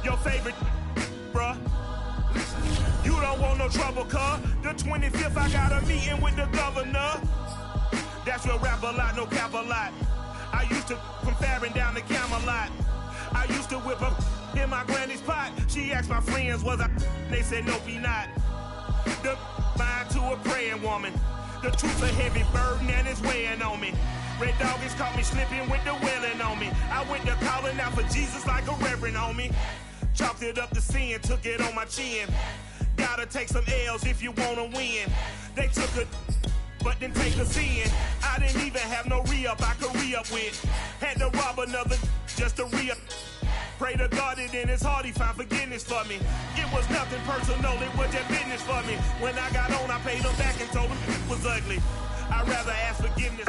Your favorite, bruh. You don't want no trouble, cuz. The 25th, I got a meeting with the governor. That's your rap a lot, no cap a lot. I used to from Farron down to Camelot. I used to whip up in my granny's pot. She asked my friends, was I? They said, nope, he not. The mind to a praying woman. The truth's a heavy burden and it's weighing on me. Red Doggies caught me slipping with the wailing on me. I went to calling out for Jesus like a reverend on me. Chalked it up to sin, took it on my chin. Gotta take some L's if you wanna win. They took a but didn't take us in. I didn't even have no re-up I could re-up with. Had to rob another just to re-up. Pray to God it in his heart he found forgiveness for me. It was nothing personal, it was just business for me. When I got on, I paid him back and told him it was ugly. I'd rather ask forgiveness.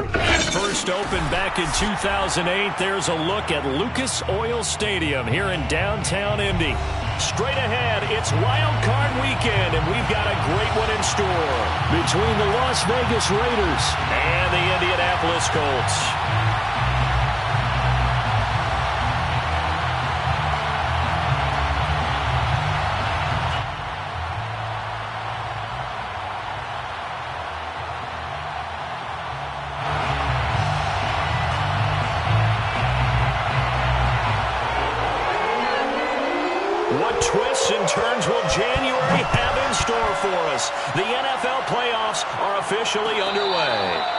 First opened back in 2008. There's a look at Lucas Oil Stadium here in downtown Indy. Straight ahead, it's Wild Card Weekend, and we've got a great one in store between the Las Vegas Raiders and the Indianapolis Colts. What twists and turns will January have in store for us? The NFL playoffs are officially underway.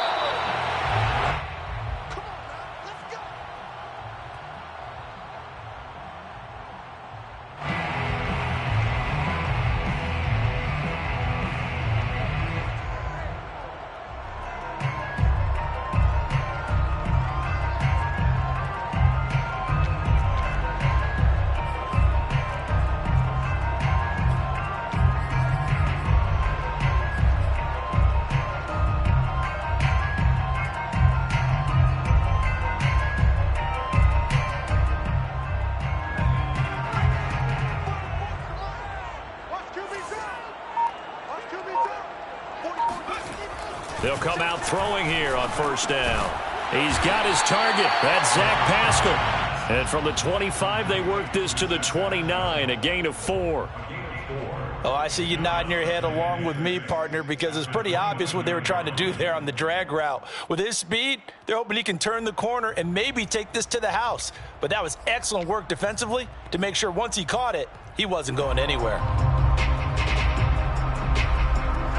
They'll come out throwing here on first down. He's got his target. That's Zach Pascal. And from the 25, they work this to the 29, a gain of 4. Oh, I see you nodding your head along with me, partner, because it's pretty obvious what they were trying to do there on the drag route. With his speed, they're hoping he can turn the corner and maybe take this to the house. But that was excellent work defensively to make sure once he caught it, he wasn't going anywhere.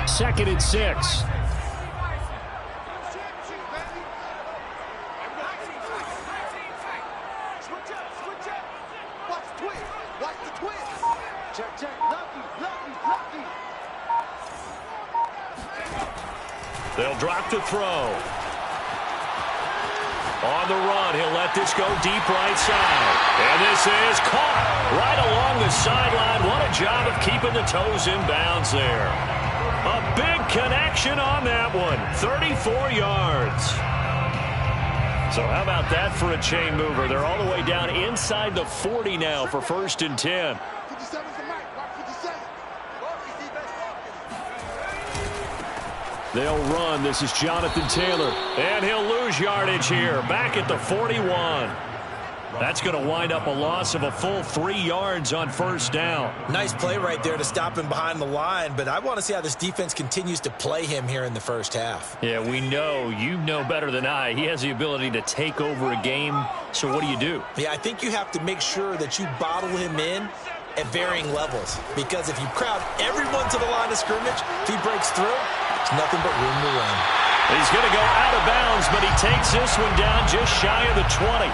2nd and 6. They'll drop to throw. On the run, he'll let this go deep right side. And this is caught right along the sideline. What a job of keeping the toes in bounds there. A big connection on that one. 34 yards. So how about that for a chain mover? They're all the way down inside the 40 now for 1st and 10. They'll run. This is Jonathan Taylor. And he'll lose yardage here. Back at the 41. That's going to wind up a loss of a full 3 yards on first down. Nice play right there to stop him behind the line, but I want to see how this defense continues to play him here in the first half. Yeah, we know. You know better than I. He has the ability to take over a game. So what do? Yeah, I think you have to make sure that you bottle him in at varying levels, because if you crowd everyone to the line of scrimmage, if he breaks through, it's nothing but room to run. He's going to go out of bounds, but he takes this one down just shy of the 20.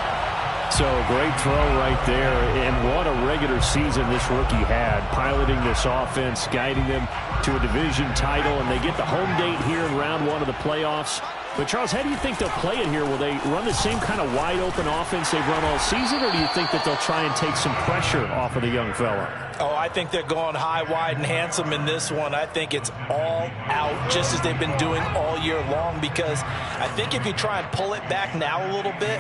So great throw right there, and what a regular season this rookie had, piloting this offense, guiding them to a division title, and they get the home date here in round 1 of the playoffs. But, Charles, how do you think they'll play it here? Will they run the same kind of wide-open offense they've run all season, or do you think that they'll try and take some pressure off of the young fella? Oh, I think they're going high, wide, and handsome in this one. I think it's all out, just as they've been doing all year long, because I think if you try and pull it back now a little bit,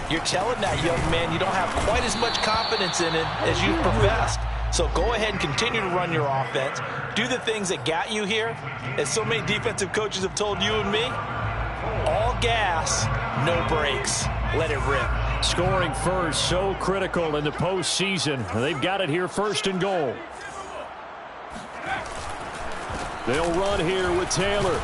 you're telling that young man you don't have quite as much confidence in it as you've professed. So go ahead and continue to run your offense. Do the things that got you here. As so many defensive coaches have told you and me, all gas, no brakes. Let it rip. Scoring first, so critical in the postseason. They've got it here, 1st and goal. They'll run here with Taylor.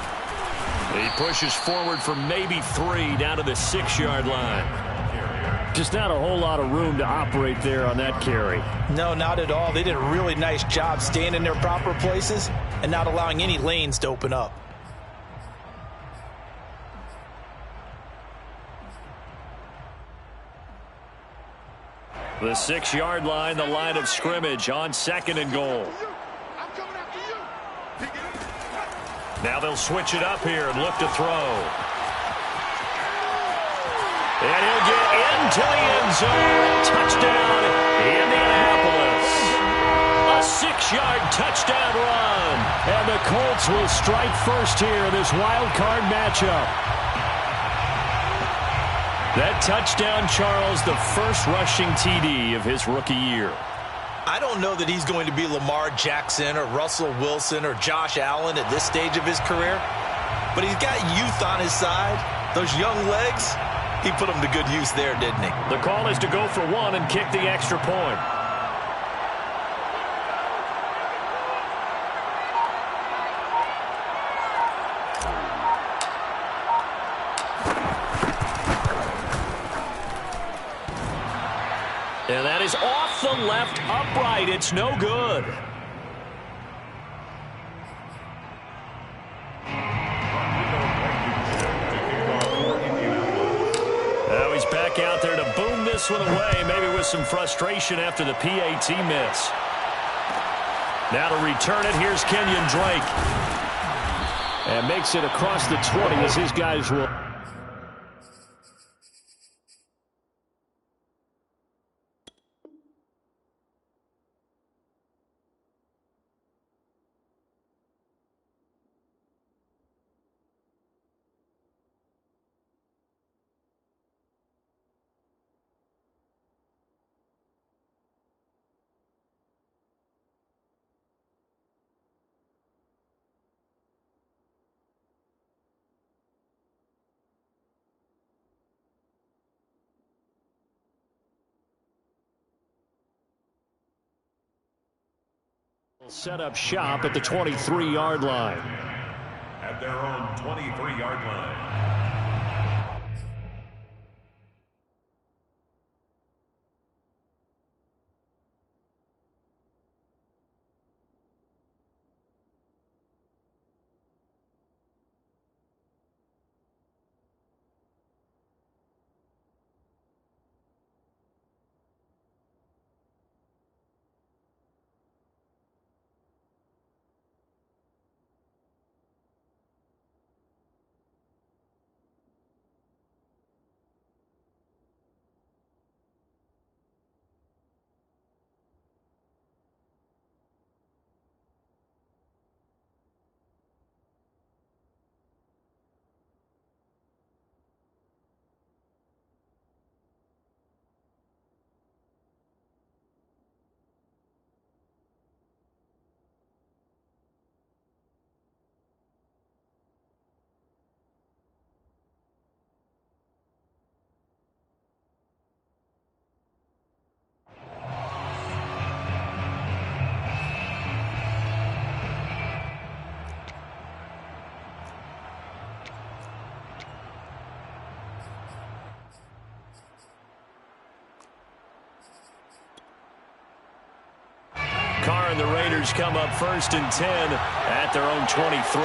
He pushes forward for maybe 3 down to the 6-yard line. Just not a whole lot of room to operate there on that carry. No, not at all. They did a really nice job staying in their proper places and not allowing any lanes to open up. The 6-yard line, the line of scrimmage on 2nd and goal. Now they'll switch it up here and look to throw. And he'll get into the end zone. Touchdown, Indianapolis. A 6-yard touchdown run. And the Colts will strike first here in this wild card matchup. That touchdown, Charles, the first rushing TD of his rookie year. I don't know that he's going to be Lamar Jackson or Russell Wilson or Josh Allen at this stage of his career, but he's got youth on his side. Those young legs, he put them to good use there, didn't he? The call is to go for 1 and kick the extra point. And that is off the left upright. It's no good. Now he's back out there to boom this one away, maybe with some frustration after the PAT miss. Now to return it, here's Kenyon Drake. And makes it across the 20 as his guys will. Set up shop at the 23-yard line. At their own 23-yard line. Carr and the Raiders come up 1st and 10 at their own 23.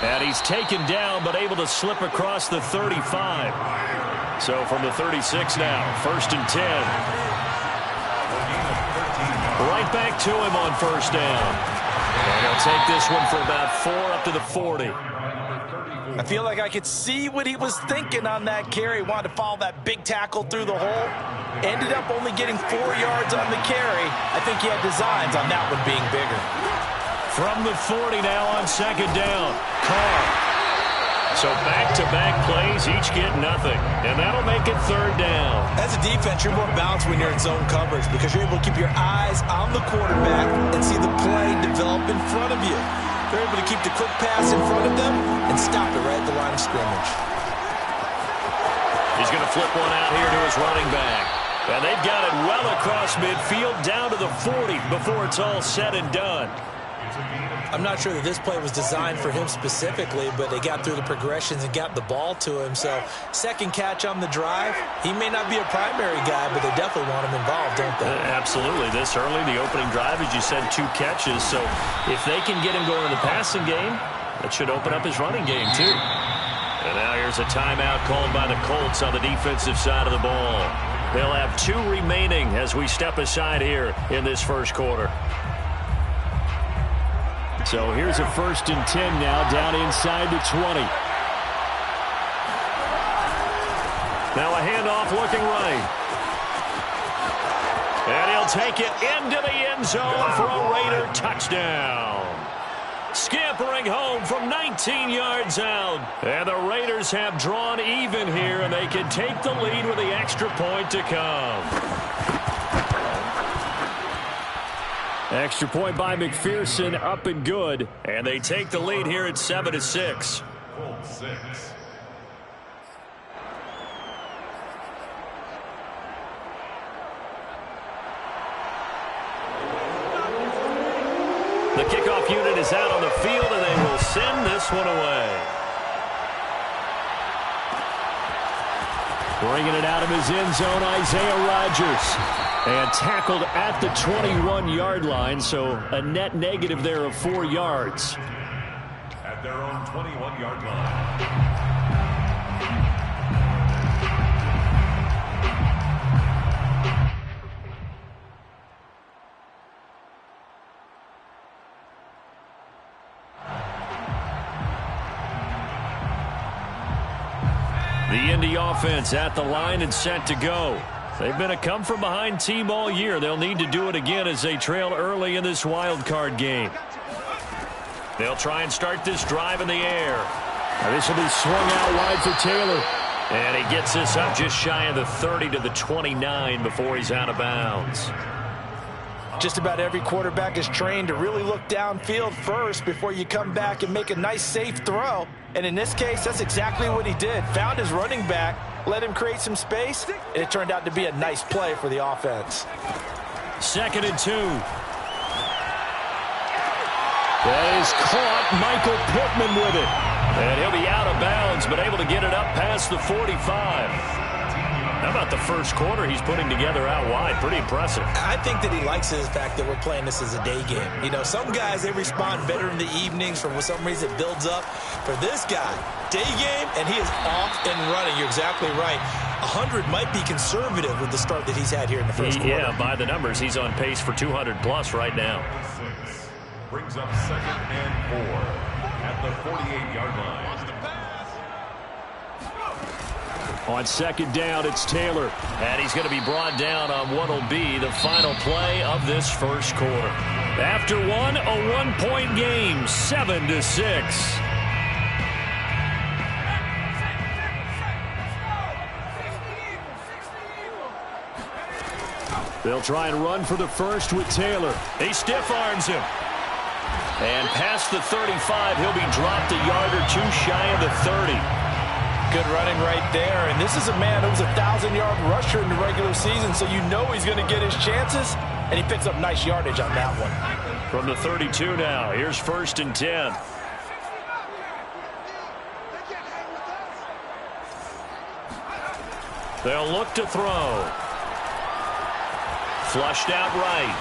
And he's taken down but able to slip across the 35. So from the 36 now, 1st and 10. Right back to him on 1st down. And he'll take this one for about 4 up to the 40. I feel like I could see what he was thinking on that carry. Wanted to follow that big tackle through the hole. Ended up only getting 4 yards on the carry. I think he had designs on that one being bigger. From the 40 now on 2nd down. Carr. So back-to-back plays, each get nothing. And that'll make it 3rd down. As a defense, you're more balanced when you're in zone coverage because you're able to keep your eyes on the quarterback and see the play develop in front of you. They're able to keep the quick pass in front of them and stop it right at the line of scrimmage. He's going to flip one out here to his running back. And they've got it well across midfield down to the 40 before it's all said and done. I'm not sure that this play was designed for him specifically, but they got through the progressions and got the ball to him. So second catch on the drive. He may not be a primary guy, but they definitely want him involved, don't they? Absolutely. This early, the opening drive, as you said, 2 catches. So if they can get him going in the passing game, that should open up his running game too. And now here's a timeout called by the Colts on the defensive side of the ball. They'll have 2 remaining as we step aside here in this first quarter. So here's a 1st and 10 now down inside the 20. Now a handoff looking right. And he'll take it into the end zone for a Raider touchdown. Scampering home from 19 yards out. And the Raiders have drawn even here, and they can take the lead with the extra point to come. Extra point by McPherson, up and good. And they take the lead here at 7-6. The kickoff unit is out on the field, and they will send this one away. Bringing it out of his end zone, Isaiah Rodgers. And tackled at the 21-yard line, so a net negative there of 4 yards. At their own 21-yard line. The Indy offense at the line and set to go. They've been a come-from-behind team all year. They'll need to do it again as they trail early in this wild card game. They'll try and start this drive in the air. Now this will be swung out wide for Taylor. And he gets this up just shy of the 30 to the 29 before he's out of bounds. Just about every quarterback is trained to really look downfield first before you come back and make a nice, safe throw. And in this case, that's exactly what he did. Found his running back, let him create some space, and it turned out to be a nice play for the offense. 2nd and 2. That is caught. Michael Pittman with it. And he'll be out of bounds, but able to get it up past the 45. How about the first quarter he's putting together out wide? Pretty impressive. I think that he likes the fact that we're playing this as a day game. You know, some guys, they respond better in the evenings. For some reason, it builds up. For this guy, day game, and he is off and running. You're exactly right. 100 might be conservative with the start that he's had here in the first quarter. Yeah, by the numbers, he's on pace for 200-plus right now. Brings up 2nd and 4 at the 48-yard line. On 2nd down, it's Taylor. And he's going to be brought down on what will be the final play of this first quarter. After one, a one-point game, 7-6. They'll try and run for the first with Taylor. He stiff-arms him. And past the 35, he'll be dropped a yard or 2 shy of the 30. Good running right there. And this is a man who was a 1,000-yard rusher in the regular season, so you know he's going to get his chances, and he picks up nice yardage on that one. From the 32 now, here's 1st and 10. They'll look to throw. Flushed out right.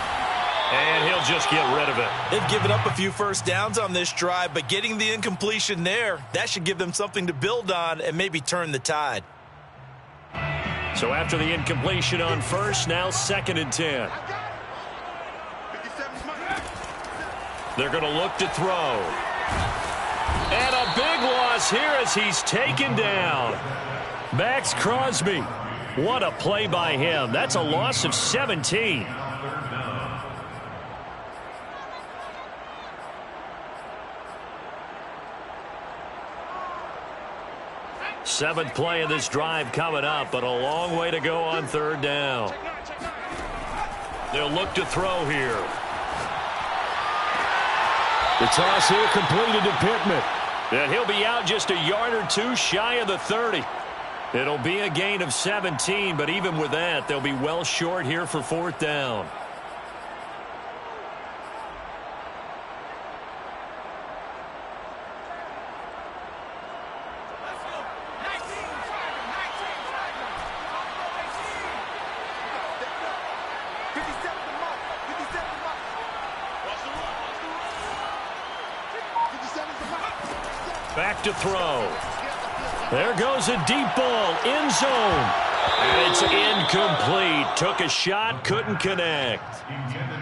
And he'll just get rid of it. They've given up a few first downs on this drive, but getting the incompletion there, that should give them something to build on and maybe turn the tide. So after the incompletion on first, now 2nd and 10. They're going to look to throw. And a big loss here as he's taken down. Max Crosby. What a play by him. That's a loss of 17. Seventh play of this drive coming up, but a long way to go on 3rd down. They'll look to throw here. The toss here completed to Pittman. And he'll be out just a yard or two shy of the 30. It'll be a gain of 17, but even with that, they'll be well short here for 4th down. Back to throw. There goes a deep ball, end zone. And it's incomplete. Took a shot, couldn't connect.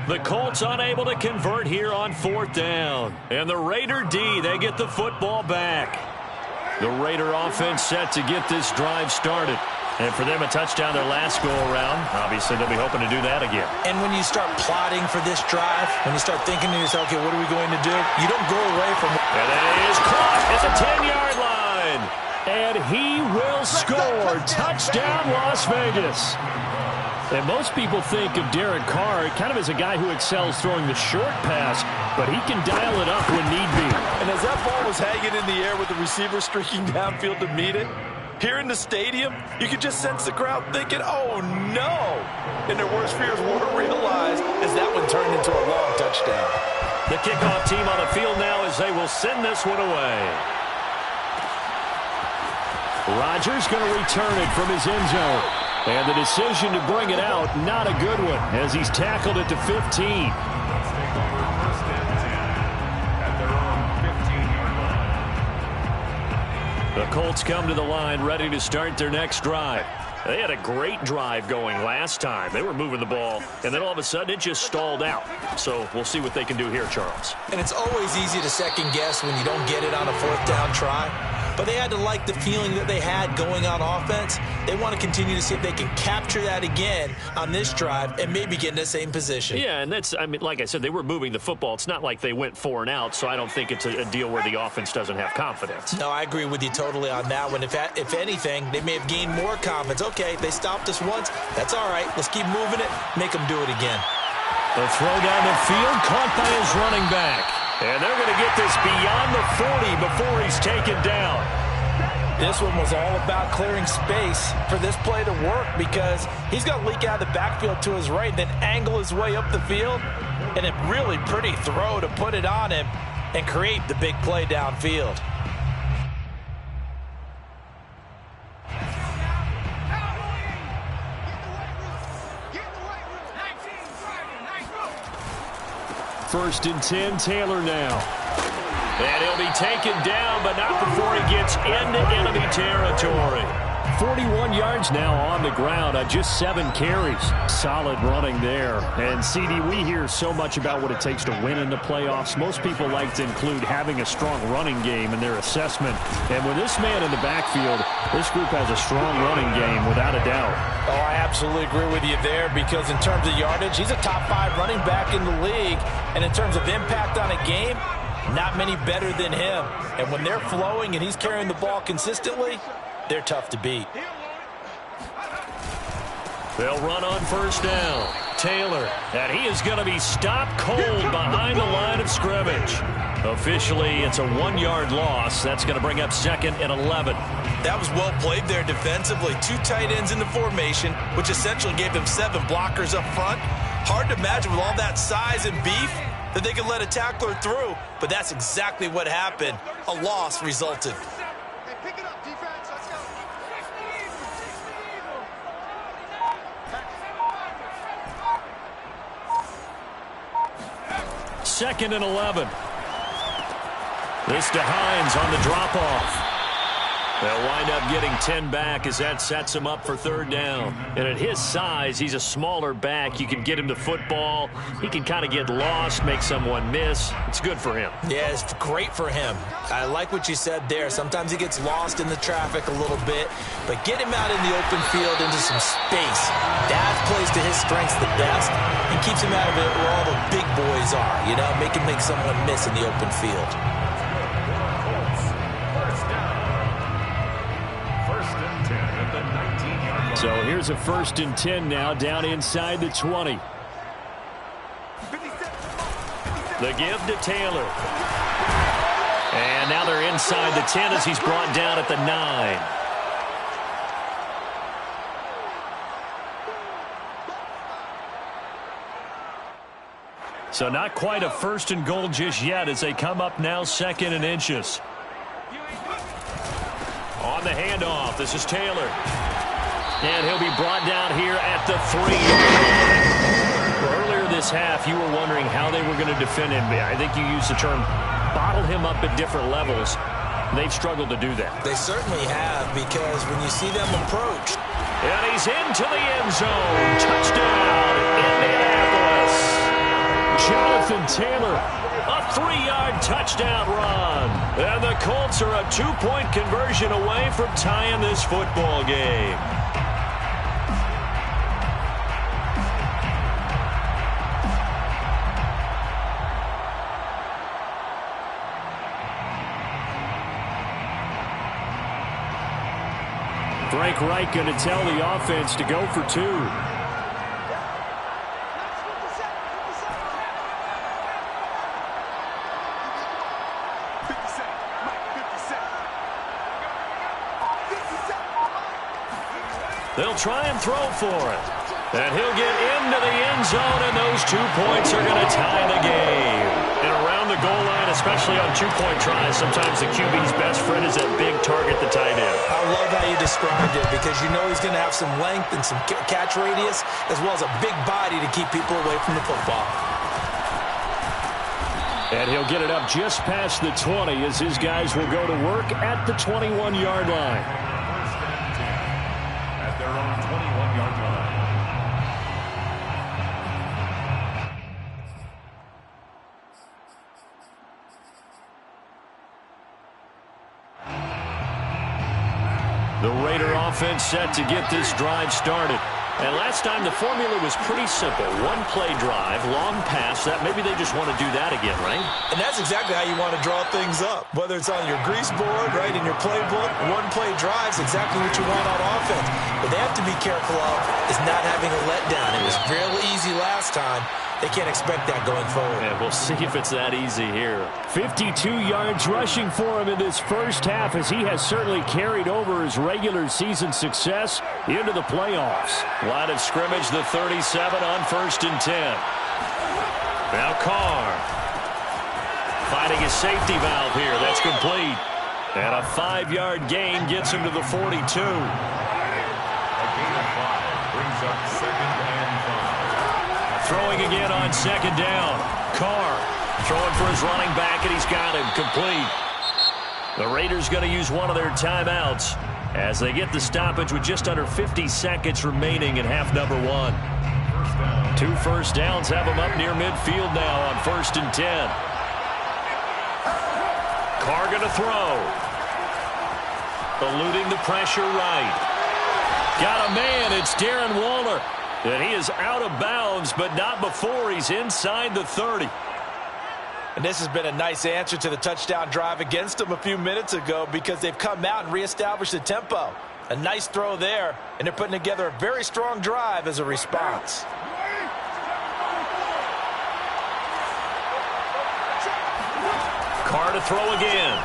The Colts unable to convert here on 4th down. And the Raider D, they get the football back. The Raider offense set to get this drive started. And for them, a touchdown their last go-around. Obviously, they'll be hoping to do that again. And when you start plotting for this drive, when you start thinking to yourself, okay, what are we going to do? You don't go away from it. And it is caught at the 10-yard line. And he will score. Touchdown, Las Vegas. And most people think of Derek Carr kind of as a guy who excels throwing the short pass, but he can dial it up when need be. And as that ball was hanging in the air with the receiver streaking downfield to meet it, here in the stadium, you could just sense the crowd thinking, oh, no. And their worst fears were realized as that one turned into a long touchdown. The kickoff team on the field now as they will send this one away. Rodgers going to return it from his end zone. And the decision to bring it out, not a good one, as he's tackled it to 15. The Colts come to the line ready to start their next drive. They had a great drive going last time. They were moving the ball, and then all of a sudden it just stalled out. So we'll see what they can do here, Charles. And it's always easy to second guess when you don't get it on a 4th down try. But they had to like the feeling that they had going on offense. They want to continue to see if they can capture that again on this drive and maybe get in the same position. Yeah, and that's, I mean, like I said, they were moving the football. It's not like they went 4 and out, so I don't think it's a deal where the offense doesn't have confidence. No, I agree with you totally on that one. If anything, they may have gained more confidence. Okay, they stopped us once. That's all right. Let's keep moving it. Make them do it again. The throw down the field, caught by his running back. And they're going to get this beyond the 40 before he's taken down. This one was all about clearing space for this play to work because he's going to leak out of the backfield to his right, then angle his way up the field. And a really pretty throw to put it on him and create the big play downfield. First and 10, Taylor now. And he'll be taken down, but not before he gets into enemy territory. 41 yards now on the ground on just 7 carries. Solid running there. And, CD, we hear so much about what it takes to win in the playoffs. Most people like to include having a strong running game in their assessment. And with this man in the backfield, this group has a strong running game without a doubt. Oh, I absolutely agree with you there because in terms of yardage, he's a top 5 running back in the league. And in terms of impact on a game, not many better than him. And when they're flowing and he's carrying the ball consistently, they're tough to beat. They'll run on first down. Taylor, and he is going to be stopped cold behind the line of scrimmage. Officially, it's a 1-yard loss. That's going to bring up 2nd and 11. That was well played there defensively. 2 tight ends in the formation, which essentially gave them 7 blockers up front. Hard to imagine with all that size and beef that they could let a tackler through, but that's exactly what happened. A loss resulted. Pick it up, defense. Let's go. 2nd and 11. This to Hines on the drop-off. They'll wind up getting 10 back as that sets him up for 3rd down. And at his size, he's a smaller back. You can get him the football. He can kind of get lost, make someone miss. It's good for him. Yeah, it's great for him. I like what you said there. Sometimes he gets lost in the traffic a little bit, but get him out in the open field into some space. That plays to his strengths the best and keeps him out of it where all the big boys are, you know, make him make someone miss in the open field. So here's a 1st and 10 now down inside the 20. The give to Taylor. And now they're inside the 10 as he's brought down at the 9. So not quite a 1st and goal just yet as they come up now 2nd and inches. On the handoff, this is Taylor. And he'll be brought down here at the 3. Well, earlier this half, you were wondering how they were going to defend him. I think you used the term bottle him up at different levels. They've struggled to do that. They certainly have, because when you see them approach. And he's into the end zone. Touchdown, Indianapolis. Jonathan Taylor, a 3-yard touchdown run. And the Colts are a 2-point conversion away from tying this football game. Frank Reich going to tell the offense to go for 2. They'll try and throw for it. And he'll get into the end zone, and those 2 points are going to tie the game. And around the goal line, especially on 2-point tries, sometimes the QB's best friend is that big target, the tight end. I love how you described it, because you know he's going to have some length and some catch radius, as well as a big body to keep people away from the football. And he'll get it up just past the 20 as his guys will go to work at the 21-yard line. The Raider offense set to get this drive started. And last time the formula was pretty simple. 1-play drive, long pass. That maybe they just want to do that again, right? And that's exactly how you want to draw things up. Whether it's on your grease board, right, in your playbook, 1-play drives, exactly what you want on offense. But they have to be careful of is not having a letdown. It was real easy last time. They can't expect that going forward. Yeah, we'll see if it's that easy here. 52 yards rushing for him in this first half, as he has certainly carried over his regular season success into the playoffs. Line of scrimmage, the 37 on 1st and 10. Now Carr finding his safety valve here. That's complete. And a 5-yard gain gets him to the 42. A gain of 5 brings up 2nd and 5. Throwing again on 2nd down. Carr throwing for his running back, and he's got him complete. The Raiders going to use one of their timeouts as they get the stoppage with just under 50 seconds remaining in half number 1. 2 first downs have them up near midfield now on 1st and 10. Carr going to throw. Eluding the pressure right. Got a man. It's Darren Waller. And he is out of bounds, but not before he's inside the 30. And this has been a nice answer to the touchdown drive against them a few minutes ago, because they've come out and reestablished the tempo. A nice throw there, and they're putting together a very strong drive as a response. Carr to throw again.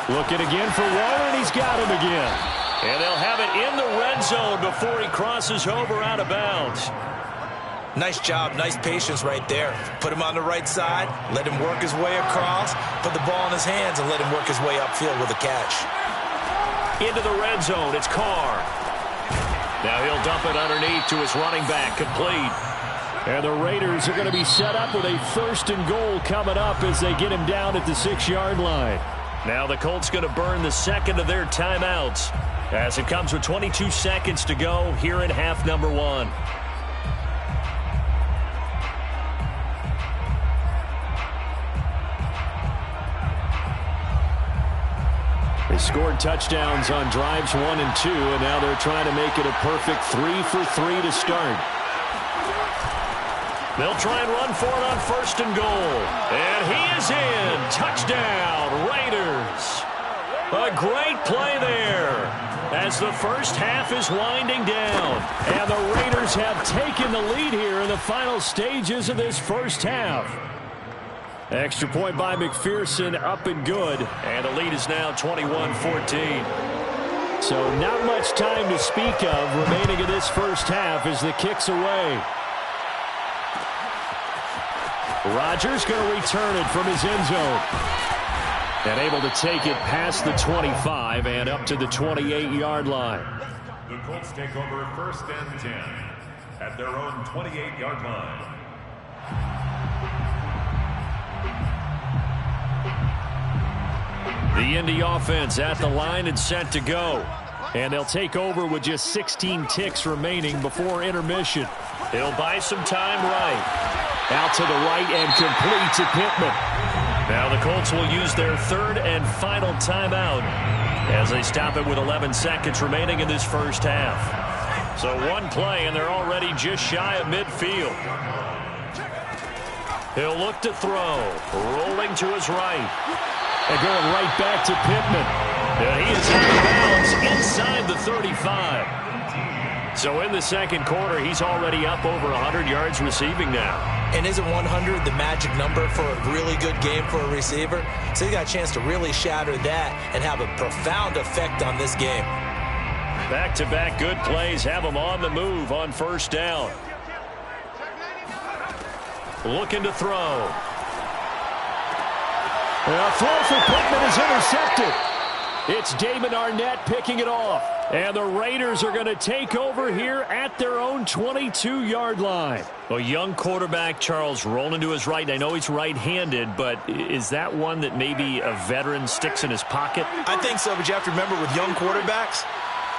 Looking again for Waller, and he's got him again. And they'll have it in the red zone before he crosses over out of bounds. Nice job, nice patience right there. Put him on the right side, let him work his way across, put the ball in his hands, and let him work his way upfield with a catch. Into the red zone, it's Carr. Now he'll dump it underneath to his running back, complete. And the Raiders are going to be set up with a 1st and goal coming up as they get him down at the 6-yard line. Now the Colts going to burn the 2nd of their timeouts, as it comes with 22 seconds to go here in half number 1. They scored touchdowns on drives 1 and 2, and now they're trying to make it a perfect 3 for 3 to start. They'll try and run for it on 1st and goal. And he is in. Touchdown, Raiders. A great play there as the first half is winding down. And the Raiders have taken the lead here in the final stages of this first half. Extra point by McPherson, up and good. And the lead is now 21-14. So not much time to speak of remaining in this first half as the kick's away. Rodgers going to return it from his end zone. And able to take it past the 25 and up to the 28-yard line. The Colts take over 1st and 10 at their own 28-yard line. The Indy offense at the line and set to go. And they'll take over with just 16 ticks remaining before intermission. He'll buy some time right. Out to the right and complete to Pittman. Now the Colts will use their 3rd and final timeout as they stop it with 11 seconds remaining in this first half. So one play and they're already just shy of midfield. He'll look to throw. Rolling to his right. And going right back to Pittman. And he is out of bounds inside the 35. So in the second quarter, he's already up over 100 yards receiving now. And isn't 100 the magic number for a really good game for a receiver? So he got a chance to really shatter that and have a profound effect on this game. Back-to-back good plays have him on the move on first down. Looking to throw. A throw for Pittman is intercepted. It's Damon Arnett picking it off. And the Raiders are going to take over here at their own 22-yard line. A young quarterback, Charles, rolling to his right. I know he's right-handed, but is that one that maybe a veteran sticks in his pocket? I think so, but you have to remember with young quarterbacks,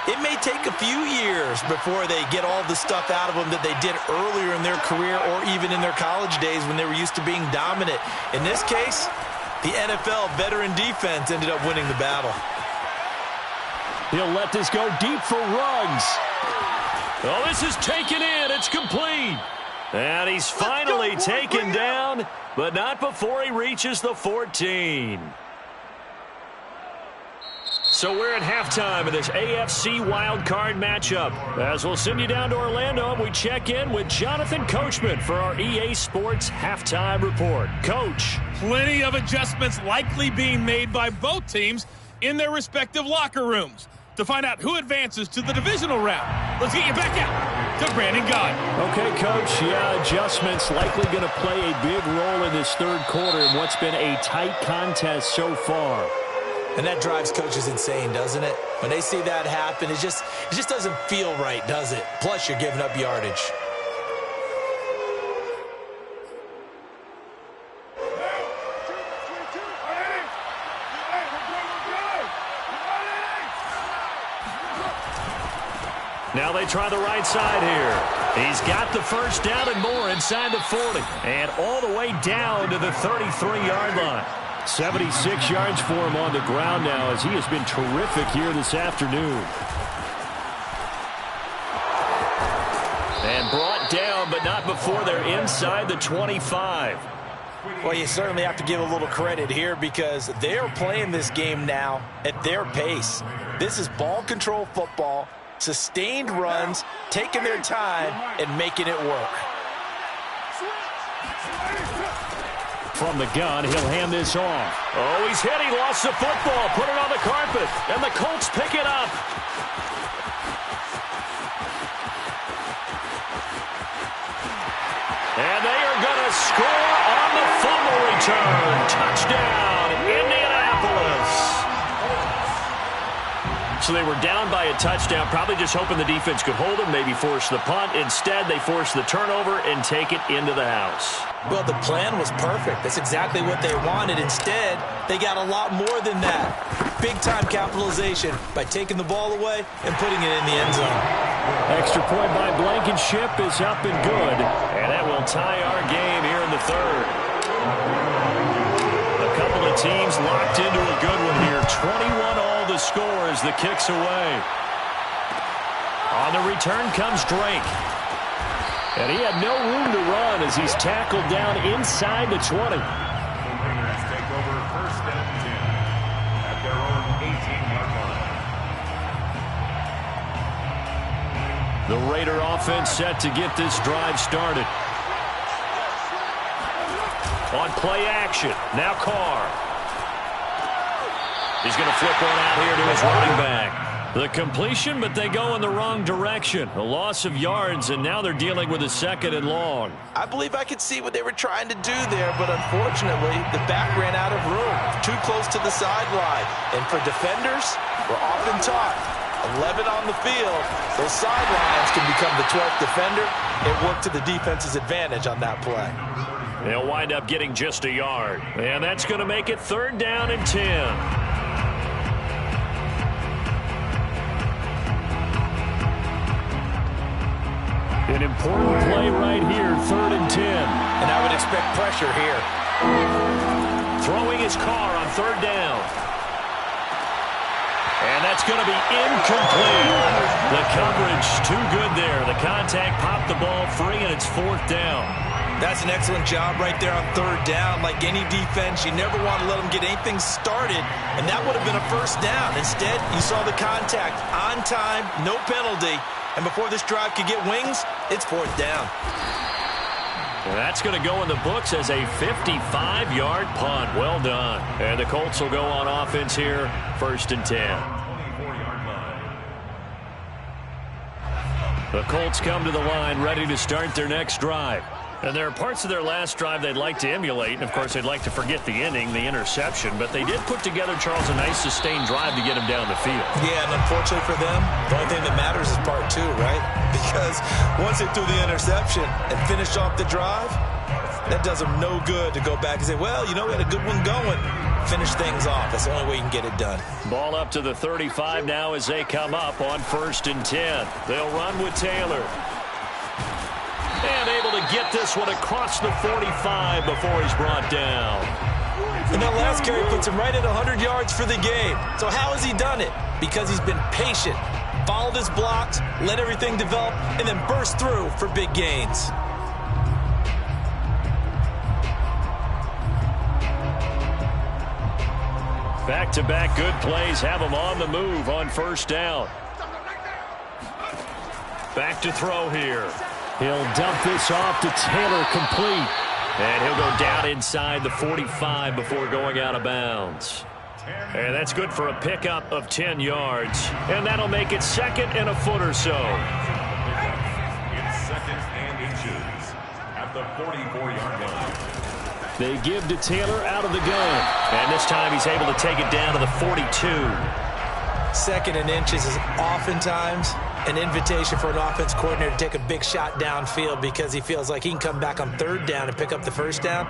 it may take a few years before they get all the stuff out of them that they did earlier in their career or even in their college days when they were used to being dominant. In this case, the NFL veteran defense ended up winning the battle. He'll let this go deep for Ruggs. Oh, this is taken in. It's complete. And he's finally taken down, but not before he reaches the 14. So we're at halftime of this AFC wildcard matchup. As we'll send you down to Orlando, and we check in with Jonathan Coachman for our EA Sports Halftime Report. Coach. Plenty of adjustments likely being made by both teams in their respective locker rooms. To find out who advances to the divisional round, let's get you back out to Brandon Gaudin. Okay, Coach. Yeah, adjustments likely going to play a big role in this third quarter in what's been a tight contest so far. And that drives coaches insane, doesn't it? When they see that happen, it just doesn't feel right, does it? Plus, you're giving up yardage. Now they try the right side here. He's got the first down and more inside the 40. And all the way down to the 33-yard line. 76 yards for him on the ground now as he has been terrific here this afternoon. And brought down, but not before they're inside the 25. Well, you certainly have to give a little credit here because they're playing this game now at their pace. This is ball control football, sustained runs, taking their time, and making it work. From the gun, he'll hand this off. Oh, he's hit. He lost the football. Put it on the carpet. And the Colts pick it up. And they are going to score on the fumble return. Touchdown, Indianapolis. So they were down by a touchdown, probably just hoping the defense could hold them, maybe force the punt. Instead, they force the turnover and take it into the house. Well, the plan was perfect. That's exactly what they wanted. Instead, they got a lot more than that. Big-time capitalization by taking the ball away and putting it in the end zone. Extra point by Blankenship is up and good. And that will tie our game here in the third. A couple of teams locked into a good one here. 21-all the score as the kick's away. On the return comes Drake. And he had no room to run as he's tackled down inside the 20. The Raiders take over 1st and 10 at their own 18-yard line. The Raider offense set to get this drive started. on play action. Now Carr. He's going to flip one out here to his running back. The completion, but they go in the wrong direction. A loss of yards, and now they're dealing with a 2nd and long. I believe I could see what they were trying to do there, but unfortunately, the back ran out of room. Too close to the sideline. And for defenders, we're often taught, 11 on the field, those sidelines can become the 12th defender. It worked to the defense's advantage on that play. They'll wind up getting just a yard. And that's going to make it 3rd down and 10. An important play right here, 3rd and 10. And I would expect pressure here. Throwing his Carr on 3rd down. And that's going to be incomplete. The coverage too good there. The contact popped the ball free, and it's 4th down. That's an excellent job right there on 3rd down. Like any defense, you never want to let them get anything started, and that would have been a 1st down. Instead, you saw the contact on time, no penalty. And before this drive could get wings, it's 4th down. Well, that's going to go in the books as a 55-yard punt. Well done. And the Colts will go on offense here, 1st and 10. The Colts come to the line ready to start their next drive. And there are parts of their last drive they'd like to emulate. And, of course, they'd like to forget the inning, the interception. But they did put together, Charles, a nice sustained drive to get him down the field. Yeah, and unfortunately for them, the only thing that matters is part 2, right? Because once they threw the interception and finished off the drive, that does them no good to go back and say, well, you know, we had a good one going. Finish things off. That's the only way you can get it done. Ball up to the 35 now as they come up on 1st and 10. They'll run with Taylor. And able to get this one across the 45 before he's brought down. And that last carry puts him right at 100 yards for the game. So how has he done it? Because he's been patient, followed his blocks, let everything develop, and then burst through for big gains. Back-to-back good plays have him on the move on 1st down. Back to throw here. He'll dump this off to Taylor, complete. And he'll go down inside the 45 before going out of bounds. And that's good for a pickup of 10 yards. And that'll make it 2nd and a foot or so. It's 2nd and inches at the 44-yard line. They give to Taylor out of the gun. And this time he's able to take it down to the 42. 2nd and inches is oftentimes an invitation for an offense coordinator to take a big shot downfield because he feels like he can come back on 3rd down and pick up the 1st down.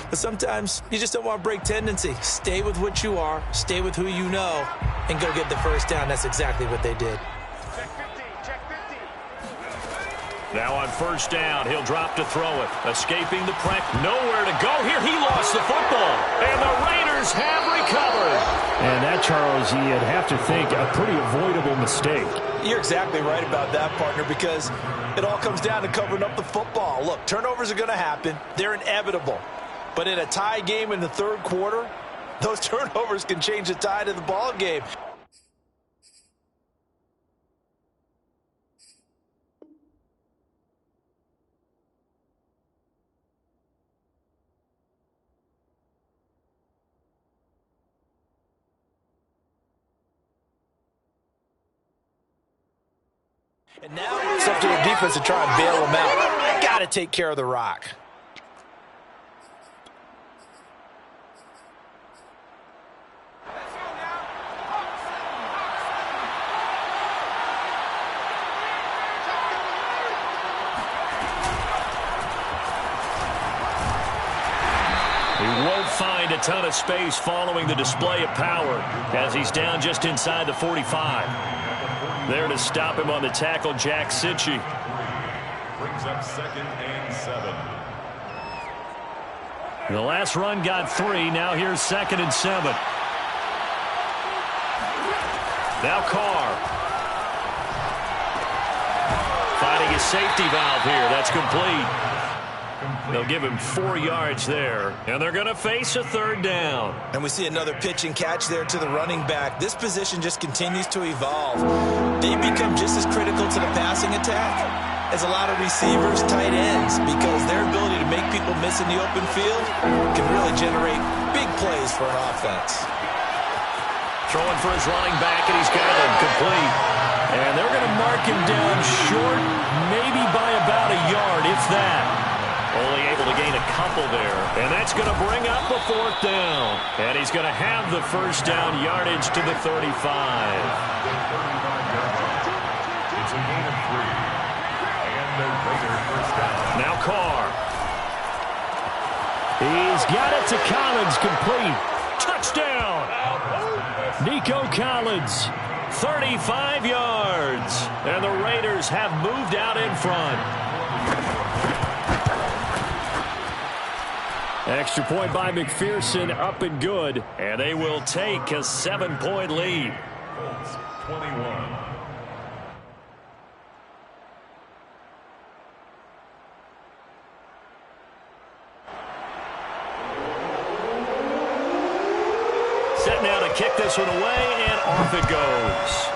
But sometimes you just don't want to break tendency. Stay with what you are, stay with who you know, and go get the 1st down. That's exactly what they did. Now on 1st down, he'll drop to throw it. Escaping the press. Nowhere to go here. He lost the football. And the Raiders have recovered. And that, Charles, you'd have to think a pretty avoidable mistake. You're exactly right about that, partner, because it all comes down to covering up the football. Look, turnovers are going to happen. They're inevitable. But in a tie game in the 3rd quarter, those turnovers can change the tide of the ball game. And now it's up to the defense to try and bail them out. Got to take care of the rock. He won't find a ton of space following the display of power as he's down just inside the 45. There to stop him on the tackle, Jack Sitchie. Brings up 2nd and 7. The last run got 3. Now here's 2nd and 7. Now Carr. Finding his safety valve here. That's complete. They'll give him 4 yards there. And they're going to face a 3rd down. And we see another pitch and catch there to the running back. This position just continues to evolve. They become just as critical to the passing attack is a lot of receivers, tight ends, because their ability to make people miss in the open field can really generate big plays for an offense. Throwing for his running back, and he's got him complete. And they're going to mark him down short, maybe by about a yard, if that. Only able to gain a couple there. And that's going to bring up a 4th down. And he's going to have the first down yardage to the 35. It's a gain of 3. And the Raiders first down. Now Carr. He's got it to Collins, complete. Touchdown! Nico Collins, 35 yards. And the Raiders have moved out in front. Extra point by McPherson, up and good. And they will take a 7-point lead. Colts 21. Set now to kick this one away, and off it goes.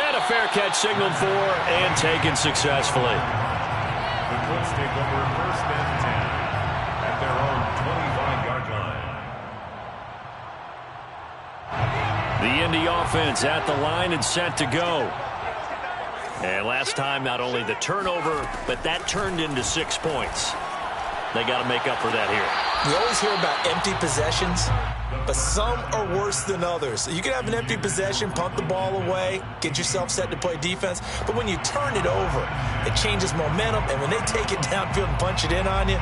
And a fair catch signaled for and taken successfully. The Colts take over 1st and 10 at their own 25-yard line. The Indy offense at the line and set to go. And last time, not only the turnover, but that turned into 6 points. They got to make up for that here. You always hear about empty possessions, but some are worse than others. You can have an empty possession, punt the ball away, get yourself set to play defense, but when you turn it over, it changes momentum, and when they take it downfield and punch it in on you,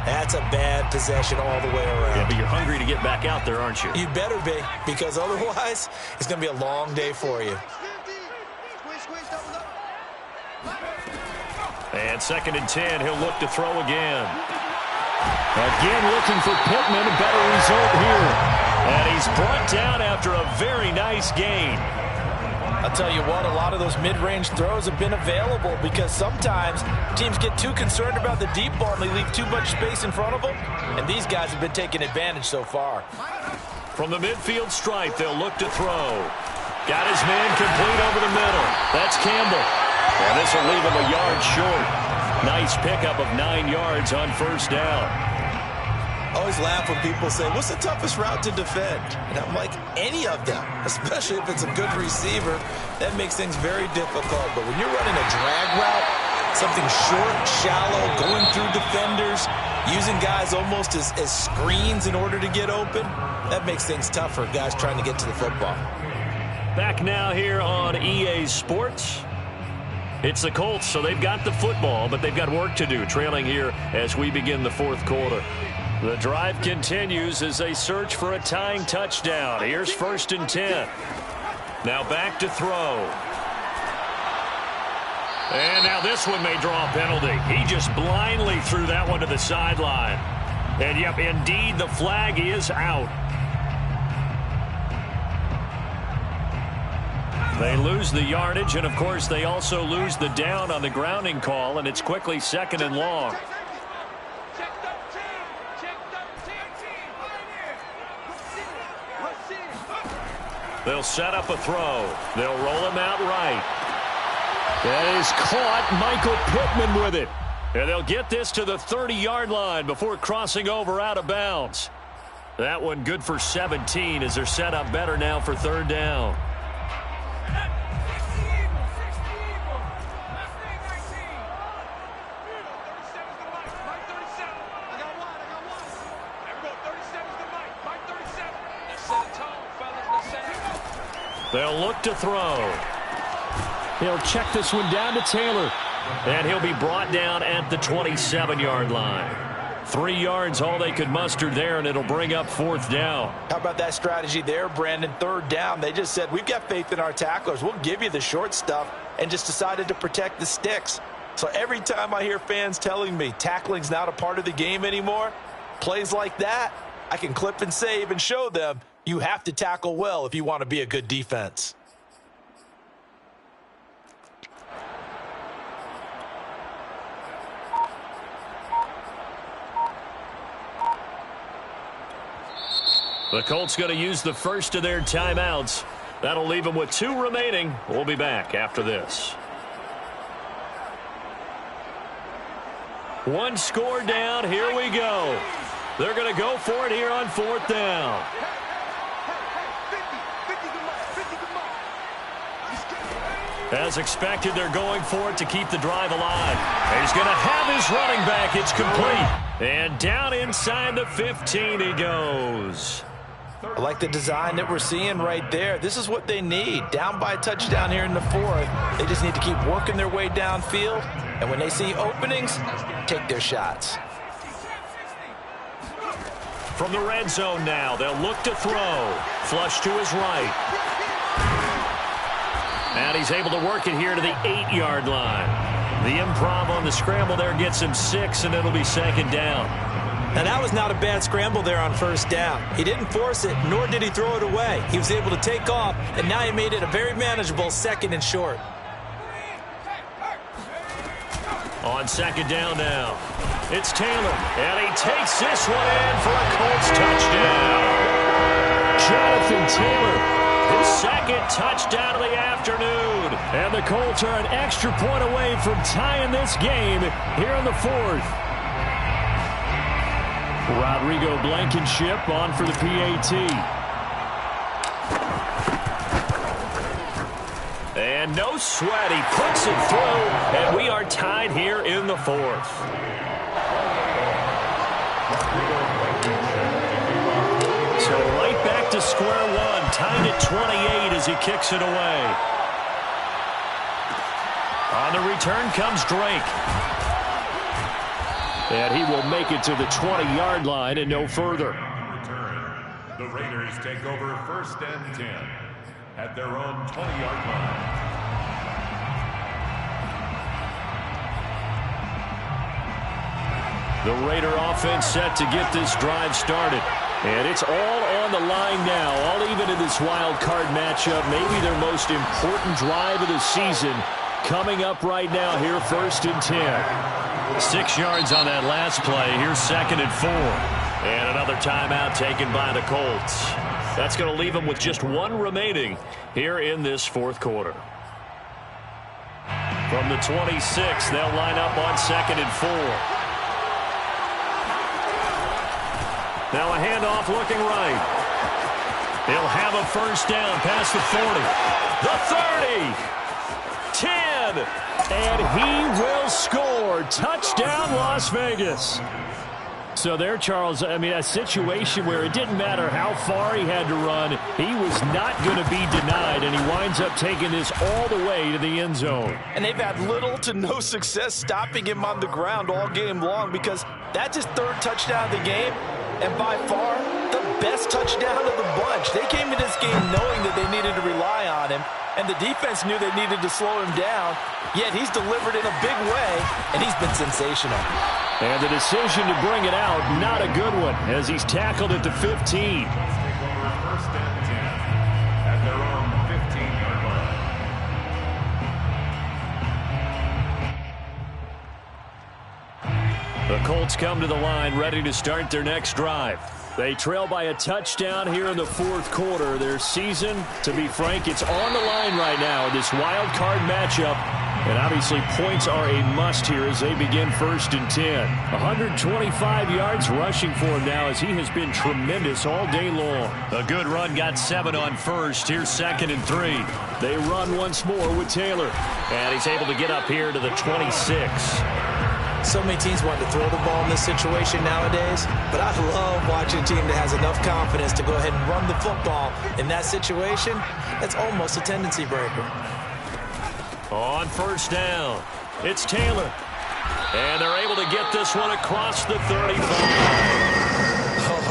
that's a bad possession all the way around. Yeah, but you're hungry to get back out there, aren't you? You'd better be, because otherwise, it's going to be a long day for you. And 2nd and 10, he'll look to throw again. Again looking for Pittman, a better result here. And he's brought down after a very nice gain. I'll tell you what, a lot of those mid-range throws have been available because sometimes teams get too concerned about the deep ball and they leave too much space in front of them. And these guys have been taking advantage so far. From the midfield stripe, they'll look to throw. Got his man complete over the middle. That's Campbell. And this will leave him a yard short. Nice pickup of 9 yards on 1st down. I always laugh when people say, what's the toughest route to defend? And I'm like, any of them, especially if it's a good receiver. That makes things very difficult. But when you're running a drag route, something short, shallow, going through defenders, using guys almost as screens in order to get open, that makes things tough for guys trying to get to the football. Back now here on EA Sports. It's the Colts, so they've got the football, but they've got work to do, trailing here as we begin the 4th quarter. The drive continues as they search for a tying touchdown. Here's 1st and 10. Now back to throw. And now this one may draw a penalty. He just blindly threw that one to the sideline. And, yep, indeed, the flag is out. They lose the yardage, and, of course, they also lose the down on the grounding call, and it's quickly 2nd and long. They'll set up a throw. They'll roll him out right. That is caught. Michael Pittman with it. And they'll get this to the 30-yard line before crossing over out of bounds. That one good for 17 as they're set up better now for 3rd down. They'll look to throw. He'll check this one down to Taylor. And he'll be brought down at the 27-yard line. 3 yards, all they could muster there, and it'll bring up 4th down. How about that strategy there, Brandon? 3rd down. They just said, we've got faith in our tacklers. We'll give you the short stuff, and just decided to protect the sticks. So every time I hear fans telling me tackling's not a part of the game anymore, plays like that, I can clip and save and show them you have to tackle well if you want to be a good defense. The Colts going to use the first of their timeouts. That'll leave him with 2 remaining. We'll be back after this. 1 score down. Here we go. They're going to go for it here on 4th down. As expected, they're going for it to keep the drive alive. He's going to have his running back. It's complete. And down inside the 15 he goes. I like the design that we're seeing right there. This is what they need. Down by a touchdown here in the 4th. They just need to keep working their way downfield. And when they see openings, take their shots. From the red zone now, they'll look to throw. Flush to his right. And he's able to work it here to the 8-yard line. The improv on the scramble there gets him 6, and it'll be 2nd down. Now, that was not a bad scramble there on 1st down. He didn't force it, nor did he throw it away. He was able to take off, and now he made it a very manageable 2nd and short. On 2nd down now, it's Taylor, and he takes this one in for a Colts touchdown. Jonathan Taylor, his 2nd touchdown of the afternoon. And the Colts are an extra point away from tying this game here in the 4th. Rodrigo Blankenship on for the PAT. And no sweat. He puts it through, and we are tied here in the 4th. So right back to square one, tied at 28 as he kicks it away. On the return comes Drake. And he will make it to the 20-yard line and no further. Return. The Raiders take over 1st and 10 at their own 20-yard line. The Raider offense set to get this drive started. And it's all on the line now, all even in this wild card matchup. Maybe their most important drive of the season coming up right now here, 1st and 10. 6 yards on that last play. Here's 2nd and 4. And another timeout taken by the Colts. That's going to leave them with just 1 remaining here in this 4th quarter. From the 26, they'll line up on 2nd and 4. Now a handoff looking right. He'll have a 1st down past the 40. The 30. 10. And he will score. Touchdown, Las Vegas. So there, Charles, I mean, a situation where it didn't matter how far he had to run. He was not going to be denied, and he winds up taking this all the way to the end zone. And they've had little to no success stopping him on the ground all game long because that's his 3rd touchdown of the game, and by far the best touchdown of the bunch. They came to this game knowing that they needed to rely on him, and the defense knew they needed to slow him down, yet he's delivered in a big way, and he's been sensational. And the decision to bring it out, not a good one, as he's tackled at the 15. Take over 1st and 10 at their own 15-yard line. The Colts come to the line ready to start their next drive. They trail by a touchdown here in the 4th quarter. Their season, to be frank, it's on the line right now in this wild card matchup. And obviously points are a must here as they begin 1st and 10. 125 yards rushing for him now as he has been tremendous all day long. A good run got 7 on 1st. Here's 2nd and 3. They run once more with Taylor. And he's able to get up here to the 26. So many teams want to throw the ball in this situation nowadays, but I love watching a team that has enough confidence to go ahead and run the football in that situation. That's almost a tendency breaker. On 1st down, it's Taylor. And they're able to get this one across the 35.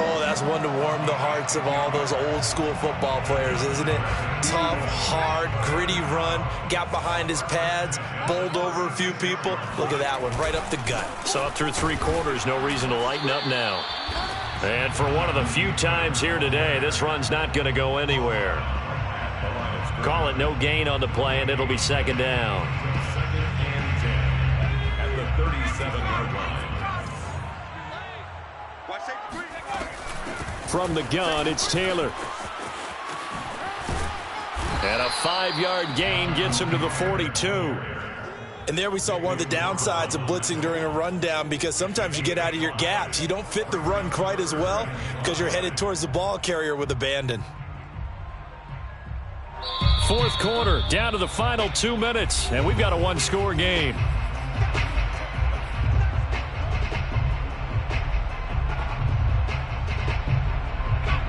Oh, that's one to warm the hearts of all those old school football players, isn't it? Tough, hard, gritty run, got behind his pads, bowled over a few people. Look at that one, right up the gut. Saw through 3 quarters, no reason to lighten up now. And for one of the few times here today, this run's not going to go anywhere. Call it no gain on the play, and it'll be 2nd down. 2nd and 10 at the 37-yard line. From the gun, it's Taylor. And a 5-yard gain gets him to the 42. And there we saw one of the downsides of blitzing during a rundown, because sometimes you get out of your gaps. You don't fit the run quite as well because you're headed towards the ball carrier with abandon. Fourth quarter, down to the final 2 minutes, and we've got a one-score game.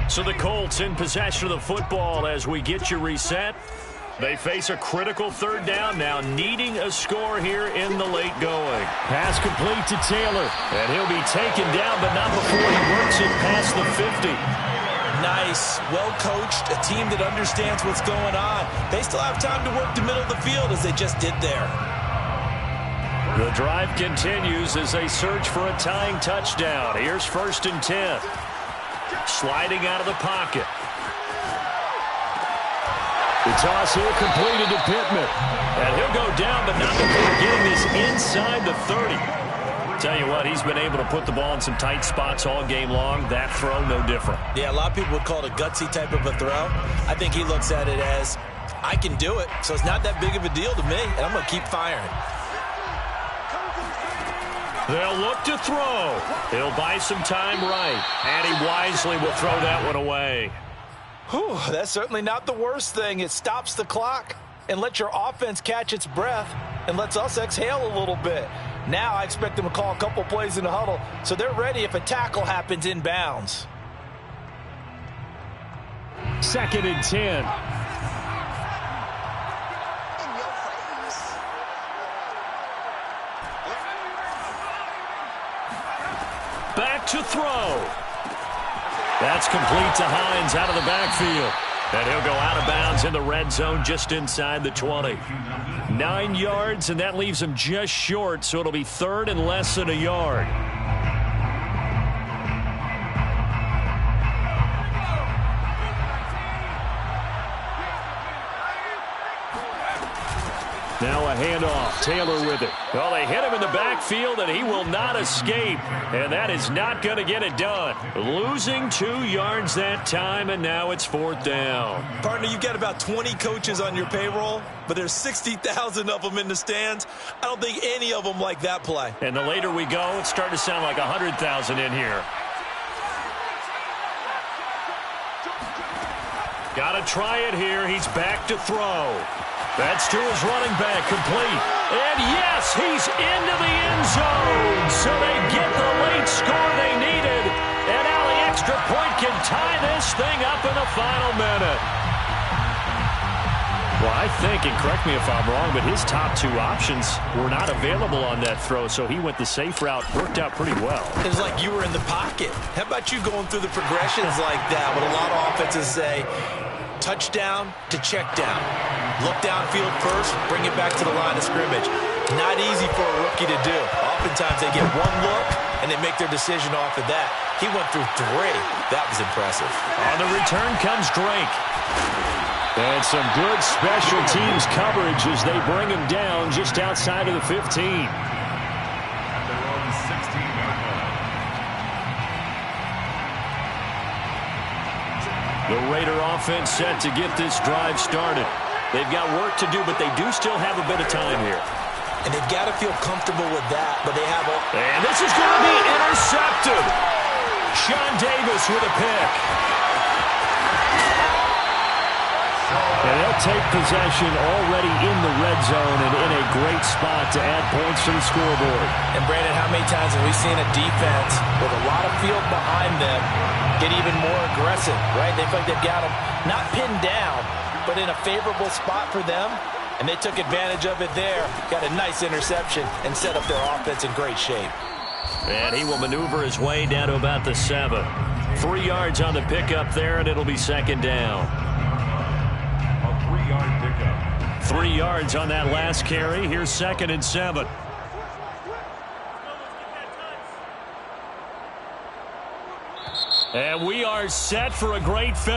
So the Colts in possession of the football as we get you reset. They face a critical third down now, needing a score here in the late going. Pass complete to Taylor, and he'll be taken down, but not before he works it past the 50. Nice, well-coached, a team that understands what's going on. They still have time to work the middle of the field as they just did there. The drive continues as they search for a tying touchdown. Here's 1st and 10. Sliding out of the pocket. The toss here completed to Pittman. And he'll go down, but not before getting this inside the 30. Tell you what, he's been able to put the ball in some tight spots all game long. That throw, no different. Yeah, a lot of people would call it a gutsy type of a throw. I think he looks at it as, I can do it, so it's not that big of a deal to me, and I'm going to keep firing. They'll look to throw. He'll buy some time right, and he wisely will throw that one away. Whew, that's certainly not the worst thing. It stops the clock and lets your offense catch its breath and lets us exhale a little bit. Now I expect them to call a couple plays in the huddle so they're ready if a tackle happens inbounds. 2nd and 10. Back to throw. That's complete to Hines out of the backfield. And he'll go out of bounds in the red zone just inside the 20. 9 yards, and that leaves him just short, so it'll be 3rd and less than a yard. Now a handoff. Taylor with it. Well, they hit him in the backfield, and he will not escape. And that is not going to get it done. Losing 2 yards that time, and now it's 4th down. Partner, you've got about 20 coaches on your payroll, but there's 60,000 of them in the stands. I don't think any of them like that play. And the later we go, it's starting to sound like 100,000 in here. Got to try it here. He's back to throw. That's to his running back, complete. And yes, he's into the end zone. So they get the late score they needed. And now the extra point can tie this thing up in the final minute. Well, I think, and correct me if I'm wrong, but his top 2 options were not available on that throw, so he went the safe route. Worked out pretty well. It was like you were in the pocket. How about you going through the progressions like that? What a lot of offenses say, touchdown to check down. Look downfield first, bring it back to the line of scrimmage. Not easy for a rookie to do. Oftentimes they get one look, and they make their decision off of that. He went through 3. That was impressive. On the return comes Drake. And some good special teams coverage as they bring him down just outside of the 15. At their own 16-yard line. The Raider offense set to get this drive started. They've got work to do, but they do still have a bit of time here. And they've got to feel comfortable with that, but they have a... And this is going to be intercepted. Sean Davis with a pick. And they'll take possession already in the red zone and in a great spot to add points to the scoreboard. And, Brandon, how many times have we seen a defense with a lot of field behind them get even more aggressive, right? They feel like they've got them not pinned down, but in a favorable spot for them, and they took advantage of it there. Got a nice interception and set up their offense in great shape. And he will maneuver his way down to about the 7. 3 yards on the pickup there, and it'll be 2nd down. A 3-yard pickup. 3 yards on that last carry. Here's 2nd and 7. And we are set for a great finish.